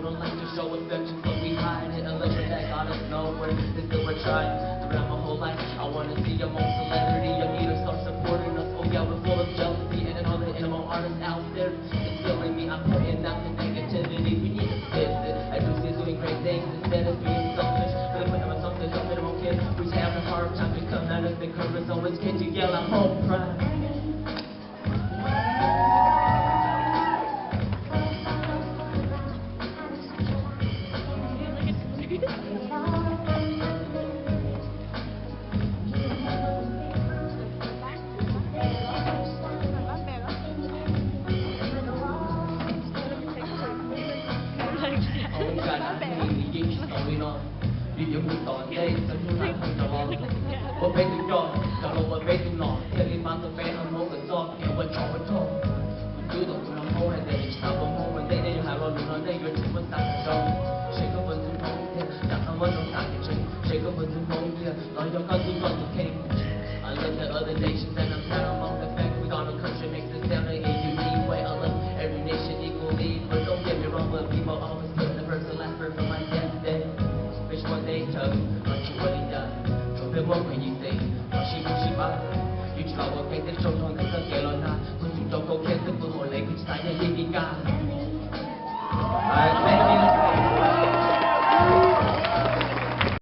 people don't like to show affection, so we hide it. Unless your dad got us nowhere, they still we're trying. Throughout my whole life, I wanna see your own celebrity. Your leaders start supporting us. Oh yeah, we're full of jealousy, and all the animal artists out there. It's killing me. I'm putting out the negativity. We need to fix it. I do see doing great things instead of being selfish. Really putting myself to something I won't kid. Who's having a hard time to come out of the curve. So it's kid to yell at home pride. Vì những tỏ đây sẽ luôn là không trở lo Và bé tự do, trở lộ và bé tự nọ Theo đi mang tôi bé hơn mô gần do Kẹo và trò với thô Mình cứ tổng cùng làm hô hay để chỉ sao bằng hô Mình đây đây hài lo lùi nói đây rồi chúng vẫn sang thành sâu Sẽ có phần dung mong kia, chẳng tham vấn trong sáng hiện trình Sẽ có phần dung mong kia, nói cho con